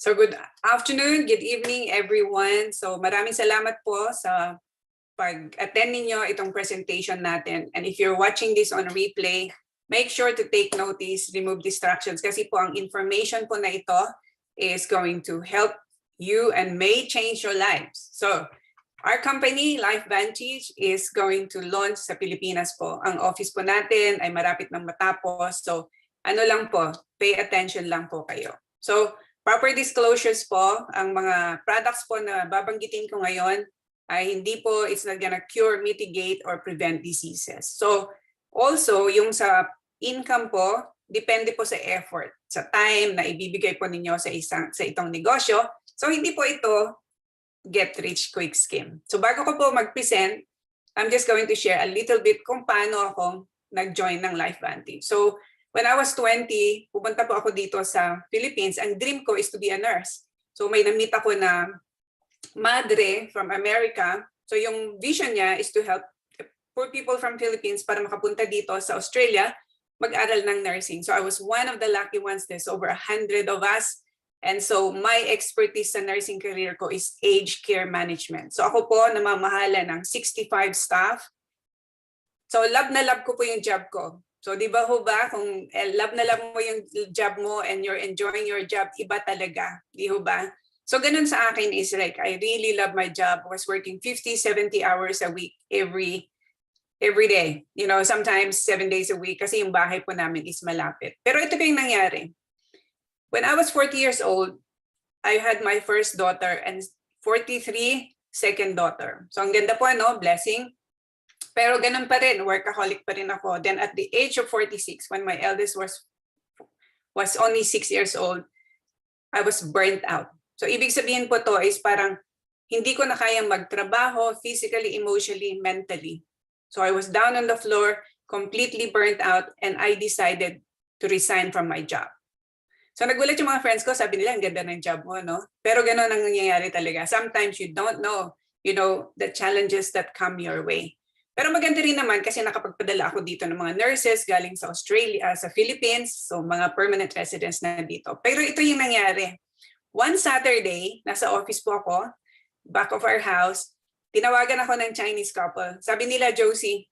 So good afternoon, good evening everyone. So maraming salamat po sa pag-attend ninyo itong presentation natin. And if you're watching this on replay, make sure to take notice, remove distractions kasi po ang information po na ito is going to help you and may change your lives. So our company, LifeVantage, is going to launch sa Pilipinas po. Ang office po natin ay marapit nang matapos. So ano lang po, pay attention lang po kayo. So proper disclosures po, ang mga products po na babanggitin ko ngayon ay hindi po, it's not gonna cure, mitigate, or prevent diseases. So also, yung sa income po, depende po sa effort, sa time na ibibigay po ninyo sa itong negosyo. So hindi po ito get rich quick scheme. So bago ko po mag-present, I'm just going to share a little bit kung paano ako nag-join ng LifeVantage. So when I was 20, pupunta po ako dito sa Philippines. Ang dream ko is to be a nurse. So may na-meet ako na madre from America. So yung vision niya is to help poor people from Philippines para makapunta dito sa Australia, mag-aral ng nursing. So I was one of the lucky ones. There's over 100 of us. And so my expertise sa nursing career ko is aged care management. So ako po namamahala ng 65 staff. So love na love ko po yung job ko. So di ba ho ba, kung love na love mo yung job mo and you're enjoying your job, iba talaga. Di ho ba? So ganun sa akin is like, I really love my job. I was working 50, 70 hours a week every day. You know, sometimes 7 days a week kasi yung bahay po namin is malapit. Pero ito yung nangyari. When I was 40 years old, I had my first daughter and 43, second daughter. So ang ganda po, no? Blessing. Pero ganun pa rin, workaholic pa rin ako. Then at the age of 46, when my eldest was only 6 years old, I was burnt out. So ibig sabihin po to is parang hindi ko na kayang magtrabaho physically, emotionally, mentally. So I was down on the floor, completely burnt out, and I decided to resign from my job. So nagulat yung mga friends ko, sabi nila, ang ganda ng job mo, no? Pero ganun ang nangyayari talaga. Sometimes you don't know, the challenges that come your way. Pero maganda rin naman kasi nakapagpadala ako dito ng mga nurses galing sa Australia, sa Philippines, so mga permanent residents na dito. Pero ito yung nangyari. One Saturday, nasa office po ako, back of our house, tinawagan ako ng Chinese couple. Sabi nila, Josie,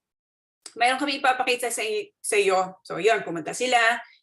mayroon kami ipapakita sa iyo. So yun, pumunta sila.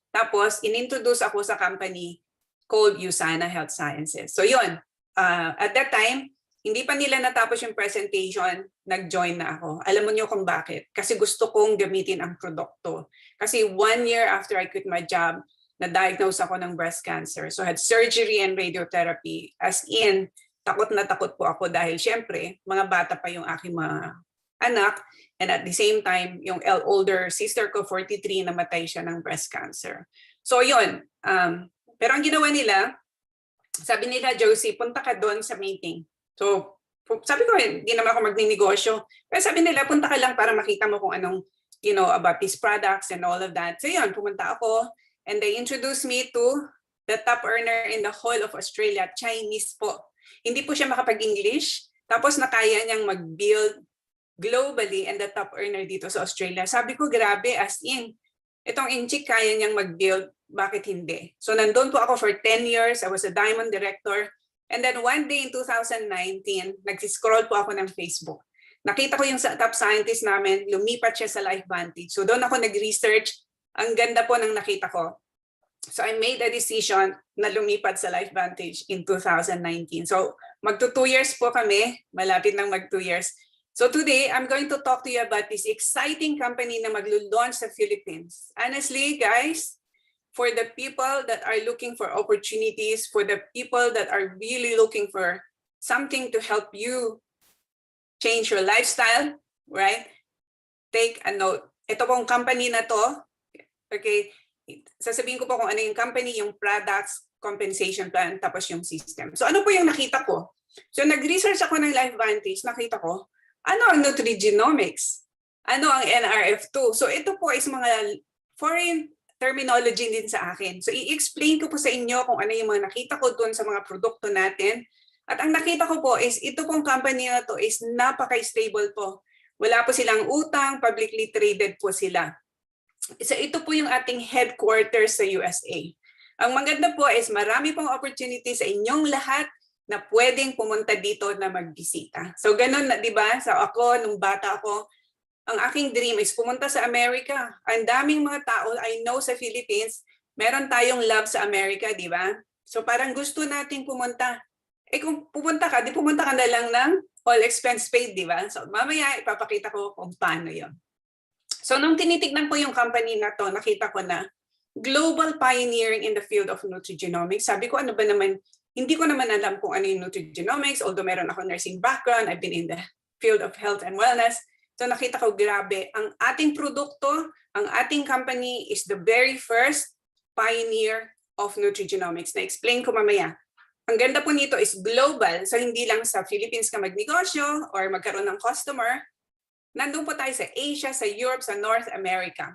Tapos, inintroduce ako sa company called USANA Health Sciences. So yun, at that time, hindi pa nila natapos yung presentation, nag-join na ako. Alam mo niyo kung bakit? Kasi gusto kong gamitin ang produkto. Kasi 1 year after I quit my job, na-diagnose ako ng breast cancer. So I had surgery and radiotherapy. As in, takot na takot po ako dahil syempre, mga bata pa yung aking mga anak. And at the same time, yung older sister ko, 43, namatay siya ng breast cancer. So yun. Pero ang ginawa nila, sabi nila, Josie, punta ka doon sa meeting. So, sabi ko, hindi naman ako magninegosyo. Pero sabi nila, punta ka lang para makita mo kung anong, about these products and all of that. So yun, pumunta ako. And they introduced me to the top earner in the whole of Australia, Chinese po. Hindi po siya makapag-English. Tapos nakaya niyang mag-build globally and the top earner dito sa Australia. Sabi ko, grabe, as in, itong Inchik kaya niyang mag-build, bakit hindi? So nandun po ako for 10 years. I was a diamond director. And then one day in 2019, nag-scroll po ako ng Facebook. Nakita ko yung top scientist namin, lumipat siya sa LifeVantage. So doon ako nag-research. Ang ganda po ng nakita ko. So I made a decision na lumipat sa LifeVantage in 2019. So magto 2 years po kami, malapit nang mag 2 years. So today, I'm going to talk to you about this exciting company na maglo-launch sa Philippines. Honestly, guys, for the people that are looking for opportunities, for the people that are really looking for something to help you change your lifestyle, right? Take a note. Ito pong company na to, okay, sasabihin ko po kung ano yung company, yung products, compensation plan, tapos yung system. So ano po yung nakita ko? So nag-research ako ng LifeVantage, nakita ko, ano ang nutrigenomics? Ano ang NRF2? So ito po is mga foreign terminology din sa akin. So i-explain ko po sa inyo kung ano yung mga nakita ko doon sa mga produkto natin. At ang nakita ko po is ito pong company na to is napaka-stable po. Wala po silang utang, publicly traded po sila. So ito po yung ating headquarters sa USA. Ang maganda po is marami pong opportunity sa inyong lahat na pwedeng pumunta dito na magbisita. So ganun na, di ba? So ako, nung bata ako, ang aking dream is pumunta sa Amerika. Ang daming mga tao, I know sa Philippines, meron tayong love sa Amerika, di ba? So parang gusto nating pumunta. Eh kung pupunta ka, di pumunta ka na lang ng all expense paid, di ba? So mamaya ipapakita ko kung paano yon. So nung tinitignan ko yung company na to, nakita ko na global pioneering in the field of nutrigenomics. Sabi ko, ano ba naman, hindi ko naman alam kung ano yung nutrigenomics, although meron ako nursing background, I've been in the field of health and wellness. So nakita ko, grabe, ang ating produkto, ang ating company is the very first pioneer of nutrigenomics. Na-explain ko mamaya. Ang ganda po nito is global, so hindi lang sa Philippines ka magnegosyo or magkaroon ng customer. Nandun po tayo sa Asia, sa Europe, sa North America.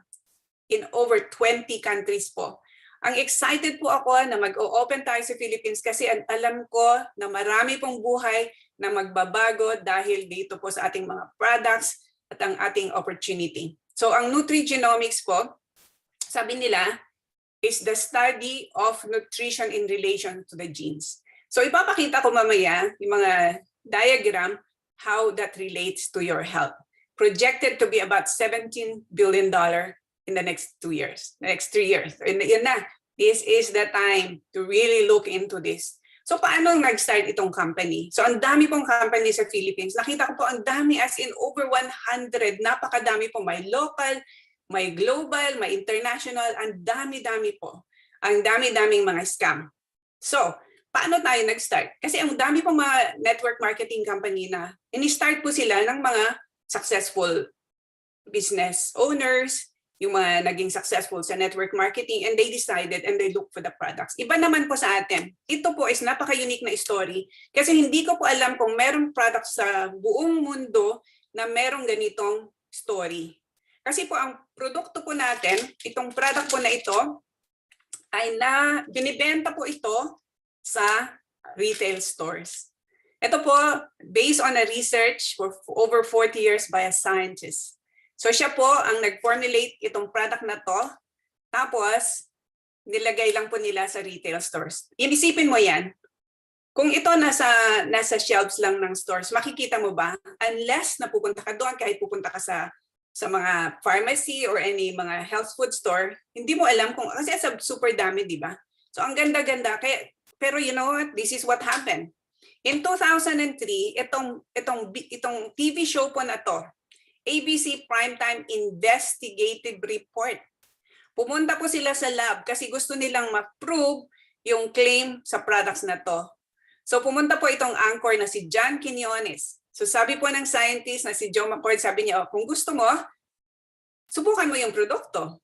In over 20 countries po. Ang excited po ako na mag-o-open tayo sa Philippines kasi alam ko na marami pong buhay na magbabago dahil dito po sa ating mga products at ang ating opportunity. So ang nutrigenomics po, sabi nila, is the study of nutrition in relation to the genes. So ipapakita ko mamaya yung mga diagram how that relates to your health. Projected to be about $17 billion in the next 2 years, the next 3 years. And yun na, this is the time to really look into this. So paano nag-start itong company? So ang dami pong company sa Philippines. Nakita ko po ang dami, as in over 100. Napakadami po. May local, may global, may international. Ang dami-dami po. Ang dami-daming mga scam. So paano tayo nag-start? Kasi ang dami pong mga network marketing company na ini-start po sila ng mga successful business owners, yung mga naging successful sa network marketing, and they decided and they look for the products. Iba naman po sa atin. Ito po is napaka-unique na story kasi hindi ko po alam kung merong products sa buong mundo na merong ganitong story. Kasi po ang produkto po natin, itong product po na ito, ay binibenta po ito sa retail stores. Ito po, based on a research for over 40 years by a scientist. So siya po ang nag-formulate itong product na to, tapos nilagay lang po nila sa retail stores. Inisipin mo yan, kung ito nasa shelves lang ng stores, makikita mo ba? Unless napupunta ka doon, kahit pupunta ka sa mga pharmacy or any mga health food store, hindi mo alam kung, kasi sa super dami, di ba? So ang ganda-ganda, pero you know what, this is what happened. In 2003, itong TV show po na to, ABC Primetime Investigative Report. Pumunta po sila sa lab kasi gusto nilang ma-prove yung claim sa products na to. So pumunta po itong anchor na si John Quinones. So sabi po ng scientist na si Joe McCord, sabi niya, kung gusto mo, subukan mo yung produkto.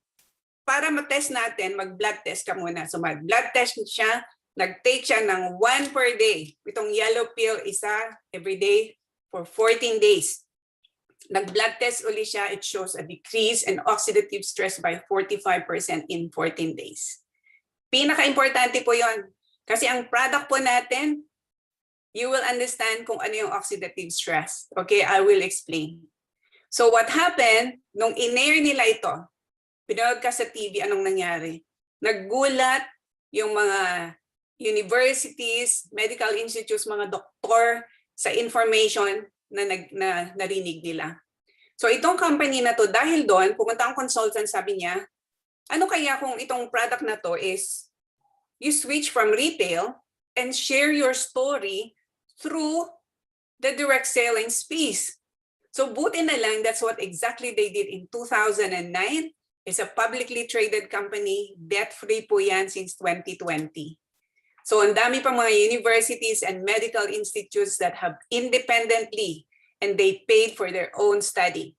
Para ma-test natin, mag-blood test ka muna. So mag-blood test siya, nag-take siya ng 1 per day. Itong yellow pill, isa every day for 14 days. Nag-blood test uli siya, it shows a decrease in oxidative stress by 45% in 14 days. Pinaka-importante po yon. Kasi ang product po natin, you will understand kung ano yung oxidative stress. Okay, I will explain. So what happened, nung in-air nila ito, pinanood ka sa TV, anong nangyari? Naggulat yung mga universities, medical institutes, mga doktor sa information na narinig nila. So itong company na to, dahil doon, pumunta ang consultant, sabi niya, ano kaya kung itong product na to is you switch from retail and share your story through the direct selling space. So buti na lang, that's what exactly they did in 2009. It's a publicly traded company, debt-free po yan since 2020. So ang dami pa mga universities and medical institutes that have independently and they paid for their own study.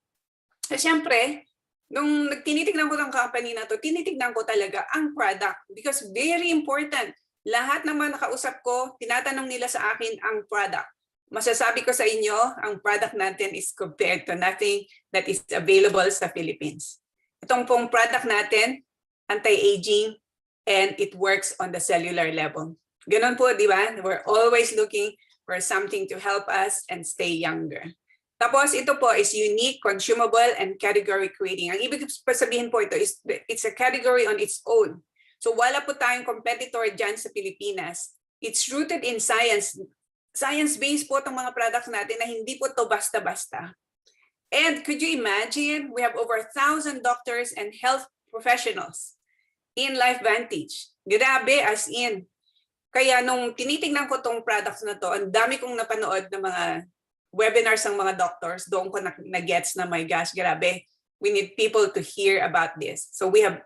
So syempre, nung tinitignan ko ng company na to, tinitignan ko talaga ang product because very important. Lahat naman nakausap ko, tinatanong nila sa akin ang product. Masasabi ko sa inyo, ang product natin is compared to nothing that is available sa Philippines. Itong pong product natin, anti-aging, and it works on the cellular level. Ganun po, di ba? We're always looking for something to help us and stay younger. Tapos ito po is unique, consumable, and category creating. Ang ibig sabihin po ito is it's a category on its own. So wala po tayong competitor dyan sa Pilipinas. It's rooted in science. Science-based po itong mga products natin na hindi po to basta-basta. And could you imagine, we have over 1,000 doctors and health professionals in LifeVantage. Grabe, as in. Kaya nung tinitingnan ko tong products na to, ang dami kong napanood na mga webinars ng mga doctors, doon ko na-gets na, my gosh, grabe. We need people to hear about this. So we have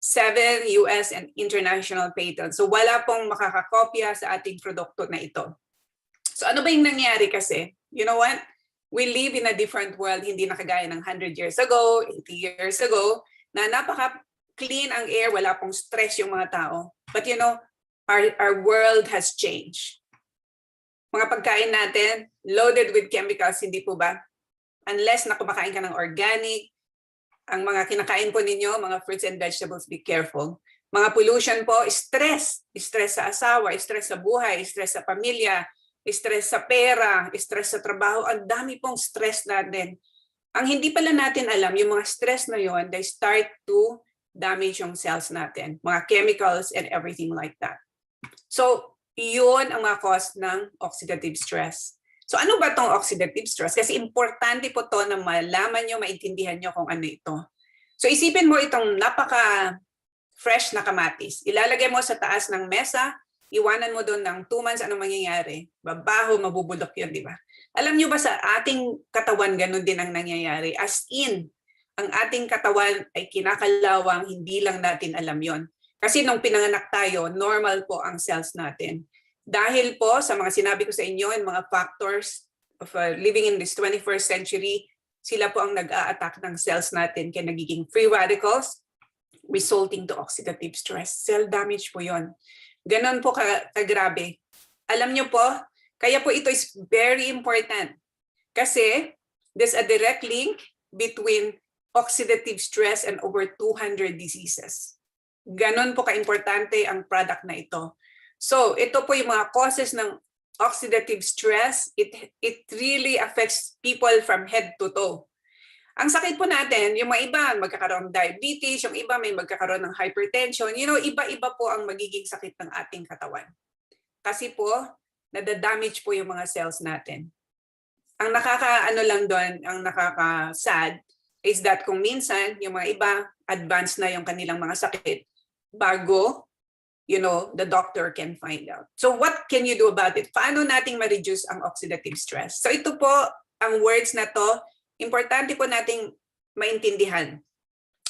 7 US and international patents. So wala pong makakakopya sa ating produkto na ito. So ano ba yung nangyari kasi? You know what? We live in a different world, hindi na kagaya ng 100 years ago, 80 years ago, na napaka-clean ang air, wala pong stress yung mga tao. But you know, our world has changed. Mga pagkain natin, loaded with chemicals, hindi po ba? Unless na kumakain ka ng organic, ang mga kinakain po ninyo, mga fruits and vegetables, be careful. Mga pollution po, stress. Stress sa asawa, stress sa buhay, stress sa pamilya, stress sa pera, stress sa trabaho. Ang dami pong stress natin. Ang hindi pala natin alam, yung mga stress na yon, they start to damage yung cells natin. Mga chemicals and everything like that. So, yun ang mga cause ng oxidative stress. So, ano ba itong oxidative stress? Kasi importante po to na malaman nyo, maintindihan nyo kung ano ito. So, isipin mo itong napaka-fresh na kamatis. Ilalagay mo sa taas ng mesa, iwanan mo doon ng 2 months, ano mangyayari? Babaho, mabubulok yun, di ba? Alam nyo ba sa ating katawan, ganun din ang nangyayari? As in, ang ating katawan ay kinakalawang, hindi lang natin alam yon. Kasi nung pinanganak tayo, normal po ang cells natin. Dahil po sa mga sinabi ko sa inyo, yung mga factors of living in this 21st century, sila po ang nag-a-attack ng cells natin kaya nagiging free radicals, resulting to oxidative stress. Cell damage po yon. Ganon po kagrabe. Alam nyo po, kaya po ito is very important. Kasi there's a direct link between oxidative stress and over 200 diseases. Ganon po ka-importante ang product na ito. So, ito po yung mga causes ng oxidative stress. It really affects people from head to toe. Ang sakit po natin, yung mga iba magkakaroon ng diabetes, yung iba may magkakaroon ng hypertension. You know, iba-iba po ang magiging sakit ng ating katawan. Kasi po, nadadamage po yung mga cells natin. Ang nakaka-ano lang doon, ang nakaka-sad is that kung minsan yung mga iba advanced na yung kanilang mga sakit bago, you know, the doctor can find out. So what can you do about it? Paano nating ma-reduce ang oxidative stress? So ito po, ang words na to, importante po nating maintindihan.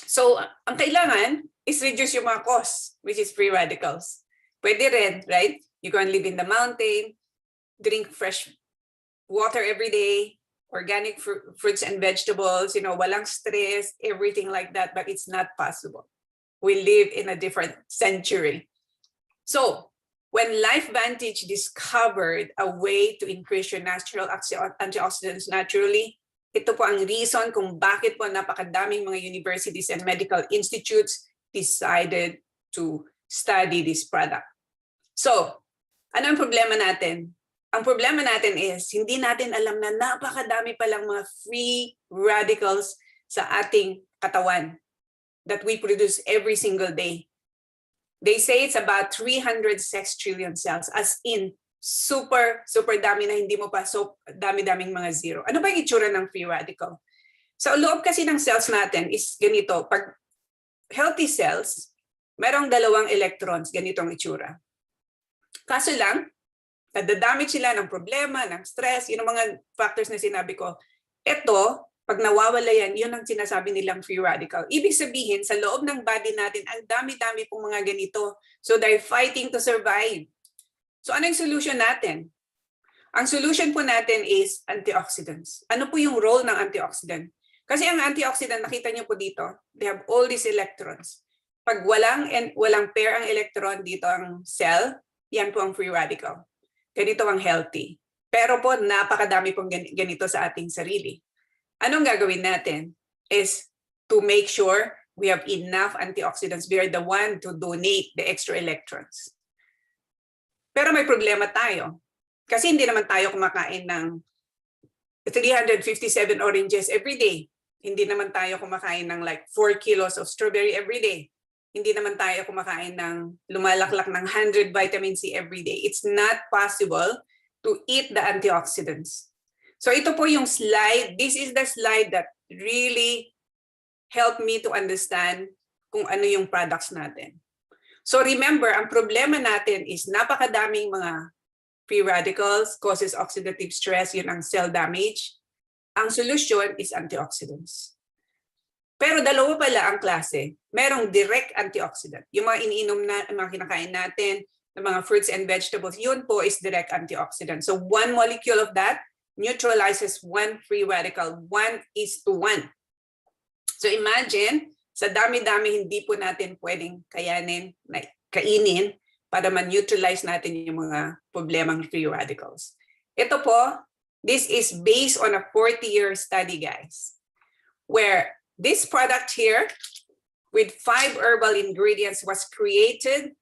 So ang kailangan is reduce yung mga cause, which is free radicals. Pwede rin, right? You can live in the mountain, drink fresh water every day, organic fruits and vegetables, you know, walang stress, everything like that, but it's not possible. We live in a different century. So, when LifeVantage discovered a way to increase your natural antioxidants naturally, ito po ang reason kung bakit po napakadaming mga universities and medical institutes decided to study this product. So, ano ang problema natin? Ang problema natin is, hindi natin alam na napakadami palang mga free radicals sa ating katawan that we produce every single day. They say it's about 300 sextrillion cells, as in super dami na hindi mo pa, so dami-daming mga zero. Ano ba yung itsura ng free radical? Sa loob kasi ng cells natin is ganito. Pag healthy cells, merong 2 electrons, ganitong itsura. Kaso lang, nadadamage sila ng problema, ng stress, yun ang mga factors na sinabi ko. Ito, pag nawawala yan, yun ang sinasabi nilang free radical. Ibig sabihin, sa loob ng body natin, ang dami-dami pong mga ganito. So they're fighting to survive. So ano yung solution natin? Ang solution po natin is antioxidants. Ano po yung role ng antioxidant? Kasi ang antioxidant, nakita niyo po dito, they have all these electrons. Pag walang pair ang electron dito ang cell, yan po ang free radical. Ganito ang healthy. Pero po, napakadami pong ganito sa ating sarili. Anong gagawin natin is to make sure we have enough antioxidants. We are the one to donate the extra electrons. Pero may problema tayo. Kasi hindi naman tayo kumakain ng 357 oranges every day. Hindi naman tayo kumakain ng like 4 kilos of strawberry every day. hindi naman tayo kumakain ng lumalaklak ng 100 vitamin C every day. It's not possible to eat the antioxidants. So ito po yung slide. This is the slide that really helped me to understand kung ano yung products natin. So remember, ang problema natin is napakadaming mga free radicals, causes oxidative stress, yun ang cell damage. Ang solution is antioxidants. Pero dalawa pala ang klase. Merong direct antioxidant. Yung mga iniinom na, mga kinakain natin, ng mga fruits and vegetables, yun po is direct antioxidant. So one molecule of that neutralizes one free radical, 1:1. So imagine, sa dami-dami hindi po natin pwedeng kainin para ma-neutralize natin yung mga problemang free radicals. Ito po, this is based on a 40-year study, guys, where this product here with 5 herbal ingredients was created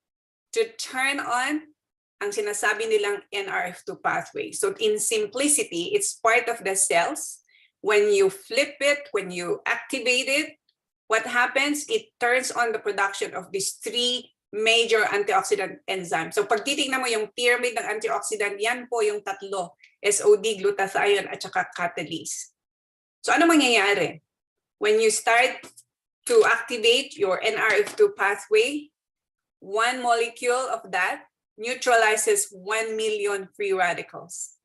to turn on ang sinasabi nilang NRF2 pathway. So in simplicity, it's part of the cells. When you flip it, when you activate it, what happens? It turns on the production of these 3 major antioxidant enzymes. So pag titingnan mo yung pyramid ng antioxidant, yan po yung tatlo, SOD, glutathione, at saka catalase. So ano mangyayari? When you start to activate your NRF2 pathway, one molecule of that neutralizes 1 million free radicals.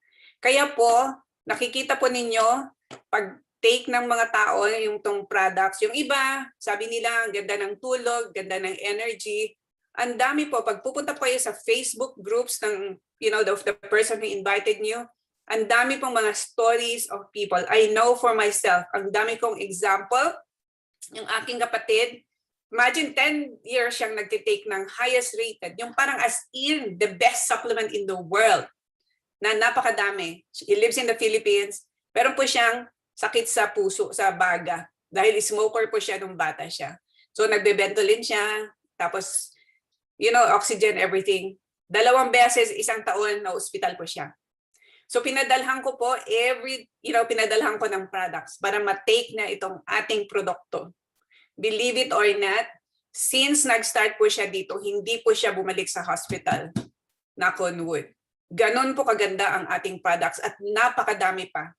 Kaya po, nakikita po ninyo, pag take ng mga tao yung tong products, yung iba, sabi nila, ang ganda ng tulog, ganda ng energy. Ang dami po, pag pupunta po kayo sa Facebook groups ng, the person who invited you, ang dami pong mga stories of people. I know for myself, ang dami kong example, yung aking kapatid, imagine 10 years siyang nagtitake ng highest rated, yung parang as in the best supplement in the world, na napakadami. He lives in the Philippines, pero po siyang sakit sa puso, sa baga, dahil smoker po siya nung bata siya. So nagbe-Ventolin siya, tapos, oxygen, everything. 2 beses, 1 taon na ospital po siya. So pinadalhan ko po pinadalhan ko ng products para ma-take na itong ating produkto. Believe it or not, since nag-start po siya dito, hindi po siya bumalik sa hospital. Knock on wood. Ganon po kaganda ang ating products at napakadami pa.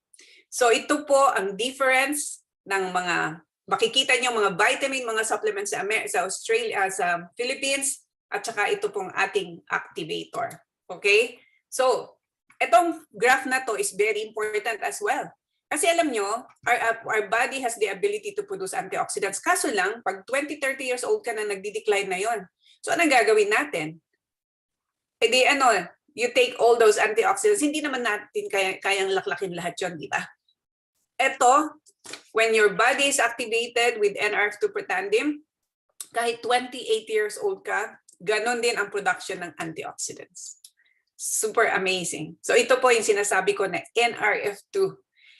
So ito po ang difference ng mga, makikita niyo mga vitamin, mga supplements sa Australia, sa Philippines, at saka ito pong ating activator. Okay? So, itong graph na to is very important as well. Kasi alam nyo, our body has the ability to produce antioxidants. Kaso lang, pag 20, 30 years old ka na, nagdi-decline na yon. So anong gagawin natin? E di you take all those antioxidants. Hindi naman natin kayang laklakin lahat yon, di ba? Ito, when your body is activated with NRF2 protandim, kahit 28 years old ka, ganon din ang production ng antioxidants. Super amazing. So ito po yung sinasabi ko na NRF2.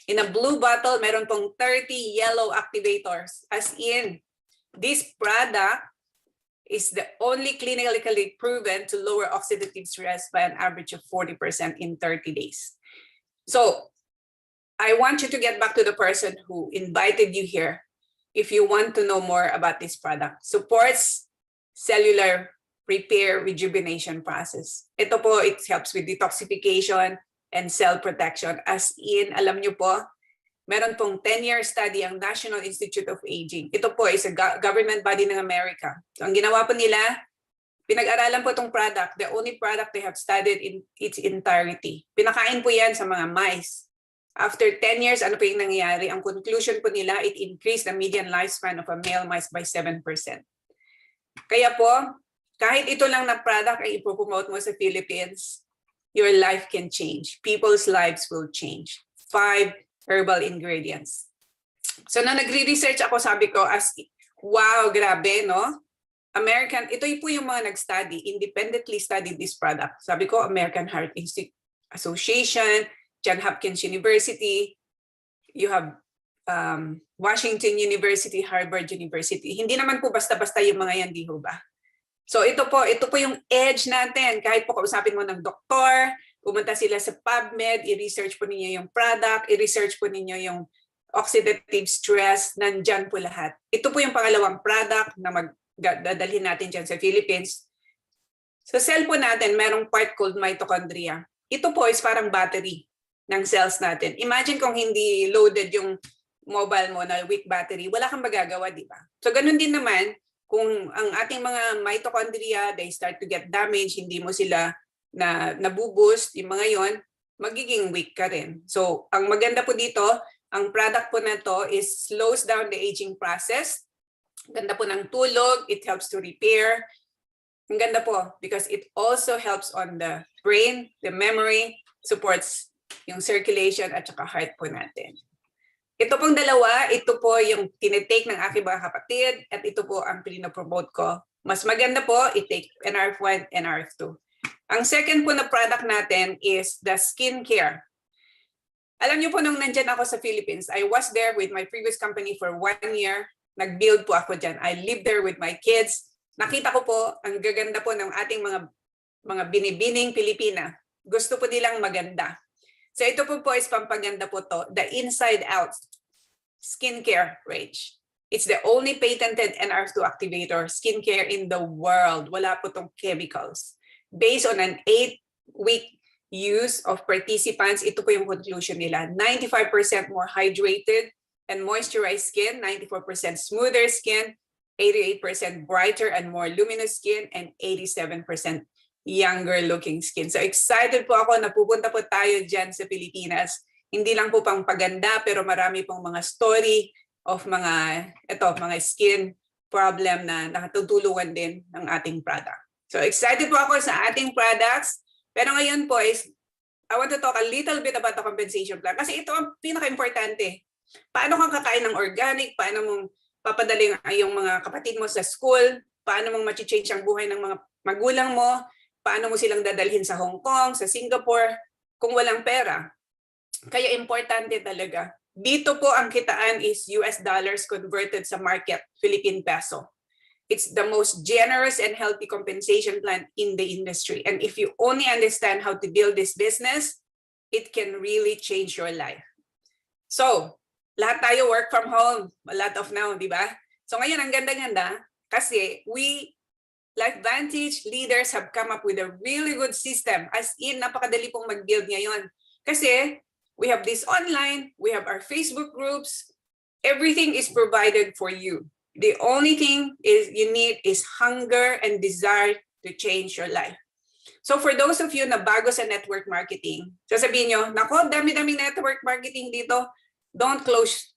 In a blue bottle, meron pong 30 yellow activators. As in, this product is the only clinically proven to lower oxidative stress by an average of 40% in 30 days. So I want you to get back to the person who invited you here if you want to know more about this product. Supports cellular repair rejuvenation process. Ito po, it helps with detoxification and cell protection. As in, alam nyo po, meron pong 10-year study ang National Institute of Aging. Ito po is a government body ng America. So, ang ginawa po nila, pinag-aralan po itong product, the only product they have studied in its entirety. Pinakain po yan sa mga mice. After 10 years, ano po yung nangyayari? Ang conclusion po nila, it increased the median lifespan of a male mice by 7%. Kaya po, kahit ito lang na product ay ipopromote mo sa Philippines, your life can change. People's lives will change. 5 herbal ingredients. So na nagre-research ako, sabi ko, wow, grabe, no? Ito po yung mga nag-study, independently studied this product. Sabi ko, American Heart Institute Association, Johns Hopkins University, you have Washington University, Harvard University. Hindi naman po basta-basta yung mga yan, di ho ba? So ito po yung edge natin. Kahit po kausapin mo ng doktor, pumunta sila sa PubMed, i-research po ninyo yung product, i-research po ninyo yung oxidative stress, nandyan po lahat. Ito po yung pangalawang product na dadalhin natin dyan sa Philippines. Sa cellphone natin, merong part called mitochondria. Ito po is parang battery ng cells natin. Imagine kung hindi loaded yung mobile mo na weak battery, wala kang magagawa, di ba? So ganun din naman, kung ang ating mga mitochondria, they start to get damaged, hindi mo sila nabuboost, yung mga yon, magiging weak ka rin. So ang maganda po dito, ang product po na to is slows down the aging process. Ganda po ng tulog, it helps to repair. Ang ganda po because it also helps on the brain, the memory, supports yung circulation at saka heart po natin. Ito pong dalawa, ito po yung tinitake ng aking mga kapatid at ito po ang pinopromote ko. Mas maganda po, i-take NRF1, NRF2. Ang second po na product natin is the skincare. Alam niyo po nung nandyan ako sa Philippines, I was there with my previous company for 1 year. Nag-build po ako dyan. I lived there with my kids. Nakita ko po, ang gaganda po ng ating mga binibining Pilipina. Gusto po nilang maganda. So ito po is pampaganda po to, the Inside Out skincare range. It's the only patented NRF2 activator skincare in the world. Wala po tong chemicals. Based on an 8-week use of participants, ito po yung conclusion nila. 95% more hydrated and moisturized skin, 94% smoother skin, 88% brighter and more luminous skin, and 87% younger looking skin. So excited po ako na pupunta po tayo dyan sa Pilipinas. Hindi lang po pang paganda, pero marami pong mga story of mga skin problem na nakatutulungan din ng ating product. So excited po ako sa ating products. Pero ngayon po is, I want to talk a little bit about the compensation plan. Kasi ito ang pinaka-importante. Paano kang kakain ng organic? Paano mong papadaling yung mga kapatid mo sa school? Paano mong ma-change ang buhay ng mga magulang mo? Paano mo silang dadalhin sa Hong Kong, sa Singapore, kung walang pera? Kaya importante talaga. Dito po ang kitaan is US dollars converted sa market, Philippine peso. It's the most generous and healthy compensation plan in the industry. And if you only understand how to build this business, it can really change your life. So, lahat tayo work from home, a lot of now, di ba? So ngayon, ang ganda-ganda kasi LifeVantage leaders have come up with a really good system. As in, napakadali pong mag-build ngayon. Kasi we have this online, we have our Facebook groups, everything is provided for you. The only thing is you need is hunger and desire to change your life. So for those of you na bago sa network marketing, sasabihin nyo, nako, dami-daming network marketing dito. Don't close,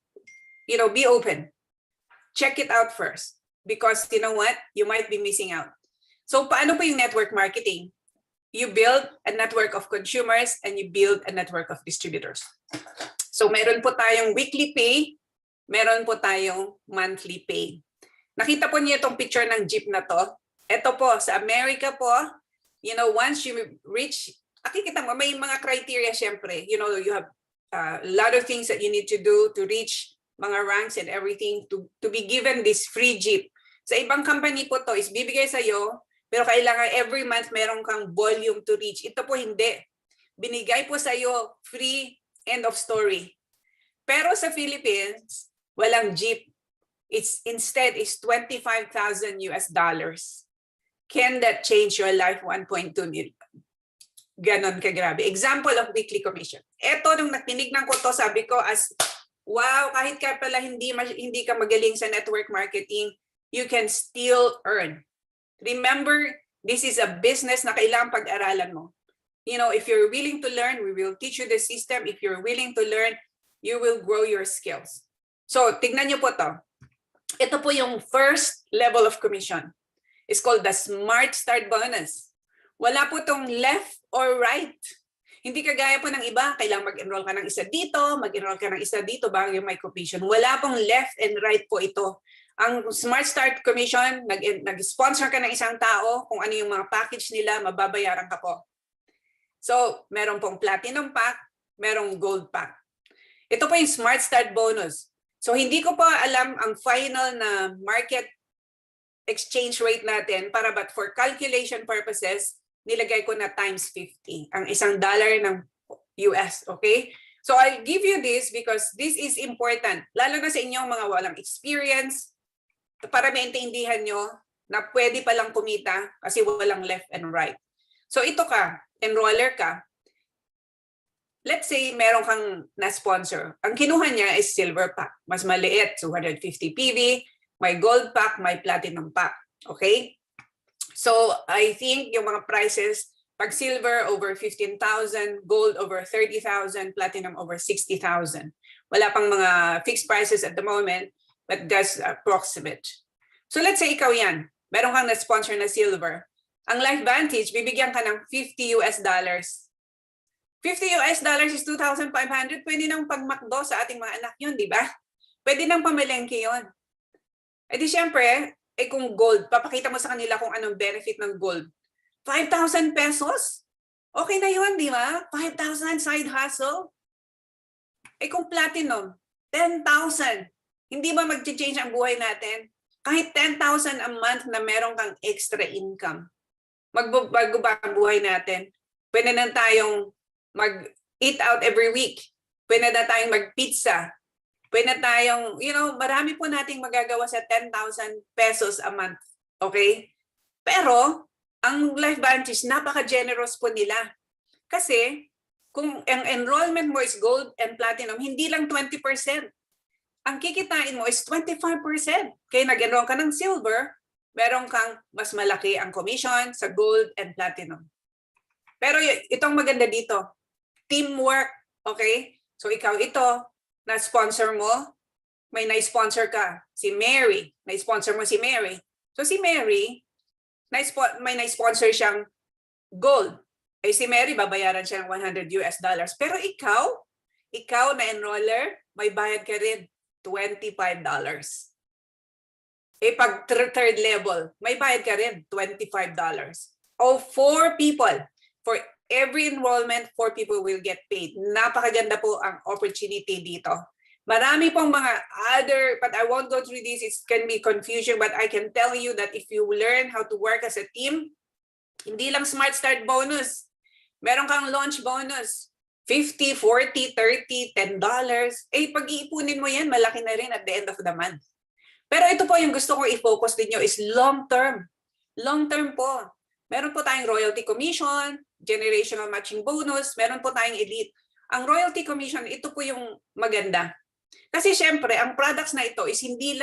be open. Check it out first. Because you know what? You might be missing out. So paano po yung network marketing? You build a network of consumers and you build a network of distributors. So meron po tayong weekly pay, meron po tayong monthly pay. Nakita po niyo itong picture ng jeep na to. Ito po, sa America po, once you reach, nakikita mo, may mga criteria syempre. You have a lot of things that you need to do to reach mga ranks and everything to be given this free jeep. Sa ibang company po to is bibigay sa'yo, pero kailangan every month meron kang volume to reach. Ito po hindi. Binigay po sa'yo free, end of story. Pero sa Philippines, walang jeep. Instead is 25,000 US dollars. Can that change your life? 1.2 million. Ganon kagrabe. Example of weekly commission. Ito, nung tinignan ko to, sabi ko wow, kahit ka pala hindi ka magaling sa network marketing, you can still earn. Remember, this is a business na kailangang pag-aralan mo. If you're willing to learn, we will teach you the system. If you're willing to learn, you will grow your skills. So, tignan niyo po to. Ito po yung first level of commission. It's called the Smart Start Bonus. Wala po tong left or right. Hindi kagaya po ng iba, kailangan mag-enroll ka ng isa dito, mag-enroll ka ng isa dito bago yung may commission. Wala pong left and right po ito. Ang Smart Start Commission, nag-sponsor ka ng isang tao, kung ano yung mga package nila, mababayaran ka po. So, meron pong Platinum Pack, merong Gold Pack. Ito po yung Smart Start Bonus. So, hindi ko pa alam ang final na market exchange rate natin but for calculation purposes, nilagay ko na times 50 ang $1 ng US, okay? So I'll give you this because this is important, lalo na sa inyong mga walang experience, para maintindihan nyo na pwede palang kumita kasi walang left and right. So ito ka, enroller ka. Let's say meron kang na-sponsor. Ang kinuha niya is silver pack. Mas maliit, 250 PV. May gold pack, may platinum pack. Okay? So I think yung mga prices, pag silver over 15,000, gold over 30,000, platinum over 60,000. Wala pang mga fixed prices at the moment, but that's approximate. So let's say ikaw yan. Meron kang na-sponsor na silver. Ang LifeVantage, bibigyan ka ng $50 US. $50 US is 2,500. Pwede nang pagmakdo sa ating mga anak yun, di ba? Pwede nang pamalengke yun. E di syempre, kung gold, papakita mo sa kanila kung anong benefit ng gold. 5,000 pesos? Okay na yun, di ba? 5,000 side hustle. Kung platinum, 10,000. Hindi ba mag-change ang buhay natin? Kahit 10,000 a month na meron kang extra income, magbabago ba ang buhay natin? Pwede na tayong mag-eat out every week. Pwede na tayong mag-pizza. Pwede na tayong, marami po nating magagawa sa 10,000 pesos a month. Okay? Pero, ang LifeVantage, napaka-generous po nila. Kasi, kung ang enrollment mo is gold and platinum, hindi lang 20%. Ang kikitain mo is 25%. Kaya nag-enroll ka ng silver, meron kang mas malaki ang commission sa gold and platinum. Pero itong maganda dito, teamwork, okay? So ikaw ito, na-sponsor mo, may na-sponsor ka, si Mary, na-sponsor mo si Mary. So si Mary, may na-sponsor siyang gold. Si Mary, babayaran siya ng $100 US. Pero ikaw na enroller, may bayad ka rin, $25. Pag third level, may bayad ka rin, $25. O 4 people. For every enrollment, 4 people will get paid. Napakaganda po ang opportunity dito. Marami pong mga other, but I won't go through this. It can be confusion, but I can tell you that if you learn how to work as a team, hindi lang Smart Start bonus. Meron kang launch bonus. $50, $40, $30, $10. Pag-iipunin mo yan, malaki na rin at the end of the month. Pero ito po yung gusto kong i-focus ninyo is long term. Long term po. Meron po tayong royalty commission, generational matching bonus, meron po tayong elite. Ang royalty commission, ito po yung maganda. Kasi syempre, ang products na ito is hindi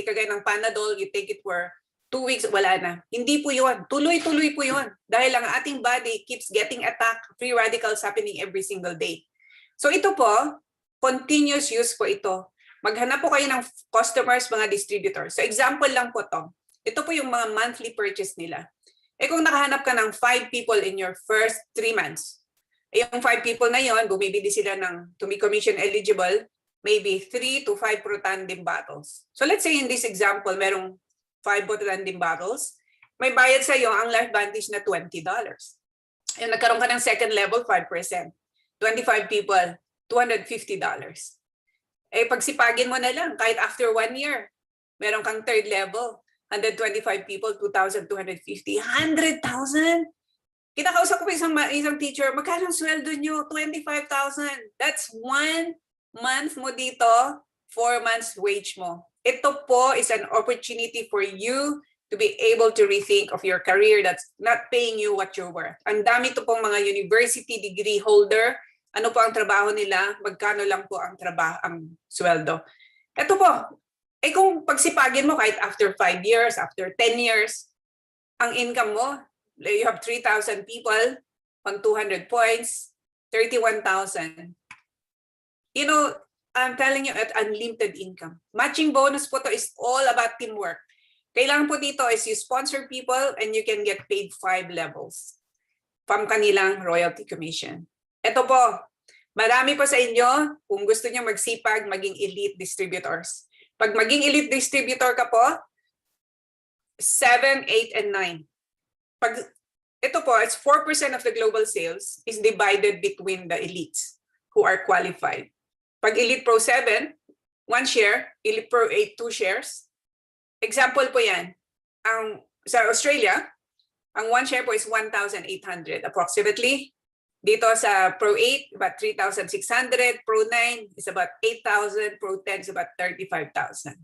kagaya ng Panadol, you take it for 2 weeks, wala na. Hindi po yun. Tuloy-tuloy po yun. Dahil ang ating body keeps getting attacked, free radicals happening every single day. So ito po, continuous use po ito. Maghanap po kayo ng customers, mga distributors. So example lang po to. Ito po yung mga monthly purchase nila. Kung nakahanap ka ng 5 people in your first 3 months, yung 5 people na yon, bumibili sila ng, to be commission eligible, maybe 3 to 5 Protandim bottles. So let's say in this example, merong 5 Protandim bottles, may bayad sa iyo ang LifeVantage na $20. Yung nagkaroon ka ng second level, 5%. 25 people, $250. Pagsipagin mo na lang, kahit after 1 year, meron kang third level, 125 people, 2,250, 100,000. Kinakausap ko isang teacher, magkano ang sweldo nyo? 25,000. That's 1 month mo dito, 4 months wage mo. Ito po is an opportunity for you to be able to rethink of your career that's not paying you what you're worth. Ang dami to pong mga university degree holder. Ano po ang trabaho nila? Magkano lang po ang sweldo? Ito po. Kung pagsipagin mo kahit after 5 years, after 10 years, ang income mo, you have 3,000 people on 200 points, 31,000. I'm telling you, at unlimited income. Matching bonus po to is all about teamwork. Kailangan po dito is you sponsor people and you can get paid 5 levels from kanilang royalty commission. Ito po, marami po sa inyo kung gusto niyo magsipag, maging elite distributors. Pag maging elite distributor ka po, 7, 8, and 9. Ito po, it's 4% of the global sales is divided between the elites who are qualified. Pag Elite Pro 7, 1 share, Elite Pro 8, 2 shares. Example po yan. Sa Australia, ang 1 share po is 1,800 approximately. Dito sa Pro 8, about 3,600. Pro 9 is about 8,000. Pro 10 is about 35,000.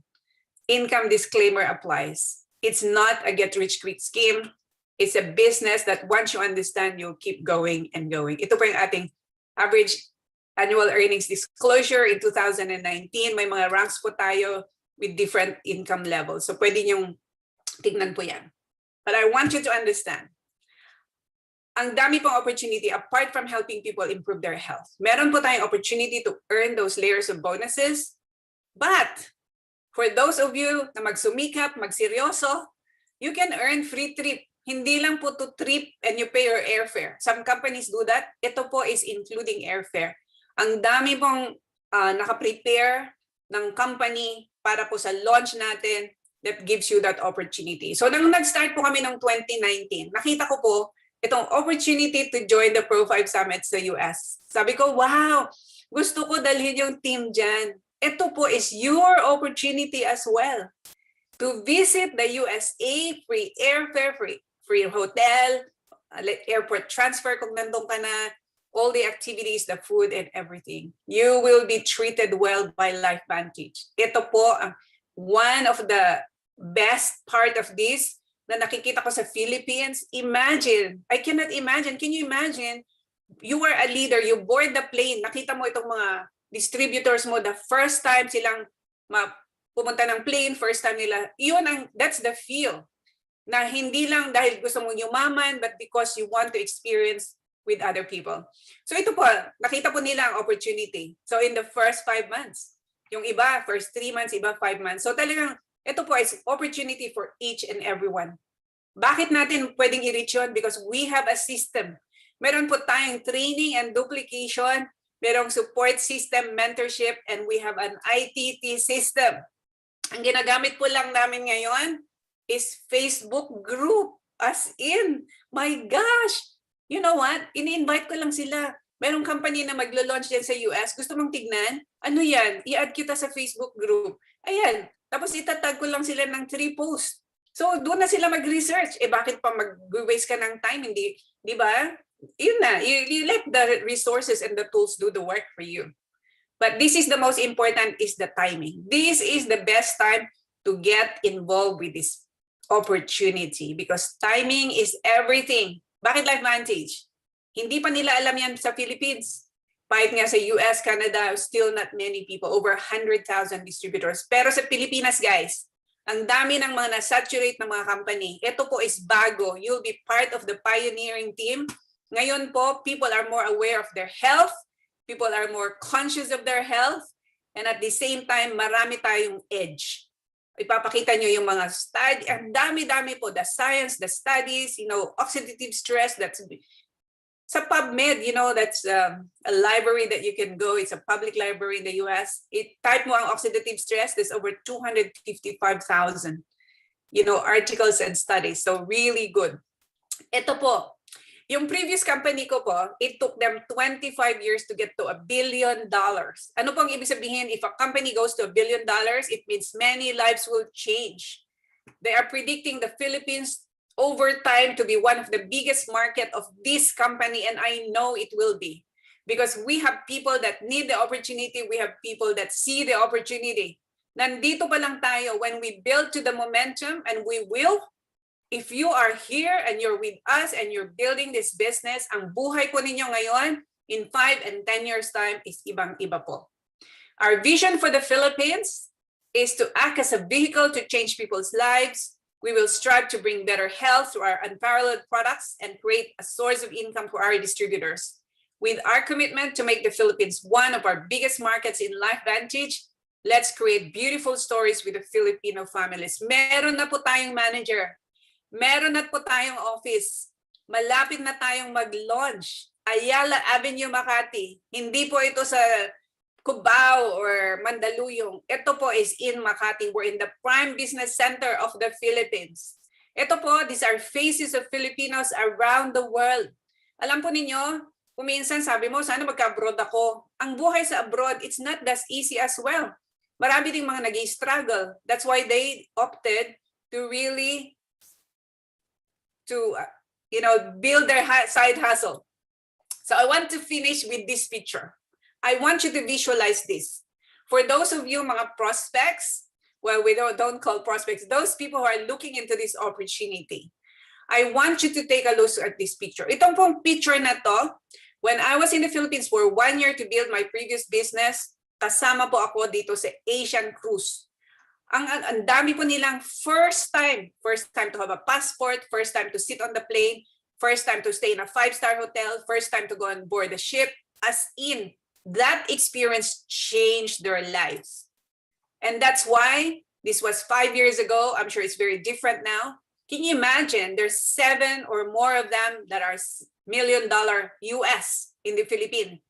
Income disclaimer applies. It's not a get-rich-quick scheme. It's a business that once you understand, you'll keep going and going. Ito po yung ating average annual earnings disclosure in 2019. May mga ranks po tayo with different income levels. So pwede niyong tignan po yan. But I want you to understand, ang dami pong opportunity apart from helping people improve their health. Meron po tayong opportunity to earn those layers of bonuses. But for those of you na magsumikap, magseryoso, you can earn free trip. Hindi lang po to trip and you pay your airfare. Some companies do that. Ito po is including airfare. Ang dami pong naka-prepare ng company para po sa launch natin that gives you that opportunity. So nang nag-start po kami ng 2019, nakita ko po itong opportunity to join the Pro5 Summit sa US. Sabi ko, wow, gusto ko dalhin yung team dyan. Ito po is your opportunity as well to visit the USA, free airfare, free hotel, airport transfer kung nandun ka na, all the activities, the food and everything. You will be treated well by LifeVantage. Ito po ang one of the best part of this na nakikita ko sa Philippines. Imagine, I cannot imagine, can you imagine, you are a leader, you board the plane, nakita mo itong mga distributors mo, the first time silang pumunta ng plane, first time nila, that's the feel. Na hindi lang dahil gusto mong yumaman, but because you want to experience with other people. So ito po, nakita po nila ang opportunity. So in the first 5 months, yung iba, first 3 months, iba 5 months. So talagang, ito po is opportunity for each and everyone. Bakit natin pwedeng i-reach yun? Because we have a system. Meron po tayong training and duplication, merong support system, mentorship, and we have an ITT system. Ang ginagamit po lang namin ngayon is Facebook group. As in, my gosh! You know what? Ini-invite ko lang sila. Merong company na maglo-launch din sa US. Gusto mong tignan? Ano yan? I-add kita sa Facebook group. Ayan. Tapos itatag ko lang sila ng 3 posts. So doon na sila mag-research. Bakit pa mag-waste ka ng time? Hindi, di ba? Yun na. You let the resources and the tools do the work for you. But this is the most important is the timing. This is the best time to get involved with this opportunity because timing is everything. Bakit LifeVantage? Hindi pa nila alam yan sa Philippines. Kahit nga sa US, Canada, still not many people, over 100,000 distributors. Pero sa Pilipinas, guys, ang dami ng mga na-saturate ng mga company. Ito po is bago. You'll be part of the pioneering team. Ngayon po, people are more aware of their health. People are more conscious of their health. And at the same time, marami tayong edge. Ipapakita nyo yung mga study. Ang dami-dami po. The science, the studies, oxidative stress, that's sa PubMed, that's a library that you can go. It's a public library in the US. Type mo ang oxidative stress, there's over 255,000, articles and studies. So really good. Ito po, yung previous company ko po, it took them 25 years to get to $1 billion. Ano pong ibig sabihin? If a company goes to $1 billion, it means many lives will change. They are predicting the Philippines over time to be one of the biggest market of this company, and I know it will be because we have people that need the opportunity. We have people that see the opportunity. Nandito pa lang tayo when we build to the momentum, and we will. If you are here and you're with us and you're building this business, ang buhay po ninyo ngayon in 5 and 10 years time is ibang-iba po. Our vision for the Philippines is to act as a vehicle to change people's lives. We will strive to bring better health through our unparalleled products and create a source of income for our distributors. With our commitment to make the Philippines one of our biggest markets in LifeVantage, let's create beautiful stories with the Filipino families. Meron na po tayong manager. Meron na po tayong office. Malapit na tayong mag-launch. Ayala Avenue, Makati. Hindi po ito sa Cubao or Mandaluyong. Ito po is in Makati. We're in the prime business center of the Philippines. Ito po, these are faces of Filipinos around the world. Alam po ninyo, kuminsan sabi mo, sana magka-abroad ako. Ang buhay sa abroad, it's not that easy as well. Marami ding mga nag-struggle. That's why they opted to really build their side hustle. So I want to finish with this picture. I want you to visualize this. For those of you mga prospects, well, we don't call prospects, those people who are looking into this opportunity. I want you to take a look at this picture. Itong pong picture na to, when I was in the Philippines for 1 year to build my previous business, kasama po ako dito sa Asian Cruise. Ang dami po nilang first time to have a passport, first time to sit on the plane, first time to stay in a 5-star hotel, first time to go on board the ship. As in, that experience changed their lives. And that's why this was 5 years ago. I'm sure it's very different now. Can you imagine there's 7 or more of them that are $1 million US in the Philippines?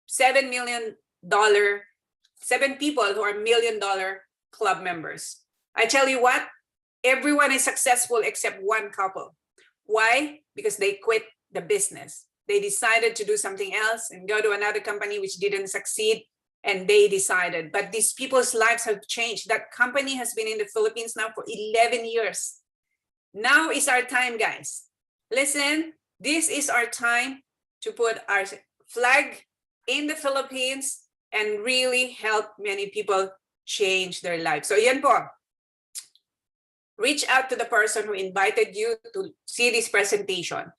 $7 million, 7 people who are $1 million club members. I tell you what, everyone is successful except one couple. Why? Because they quit the business. They decided to do something else and go to another company which didn't succeed, and they decided. But these people's lives have changed. That company has been in the Philippines now for 11 years. Now is our time, guys. Listen, this is our time to put our flag in the Philippines and really help many people change their lives. So yan po. Reach out to the person who invited you to see this presentation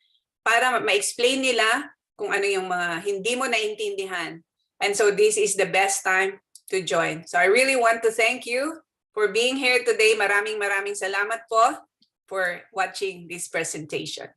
para ma-explain nila kung ano yung mga hindi mo naintindihan. And so this is the best time to join. So I really want to thank you for being here today. Maraming salamat po for watching this presentation.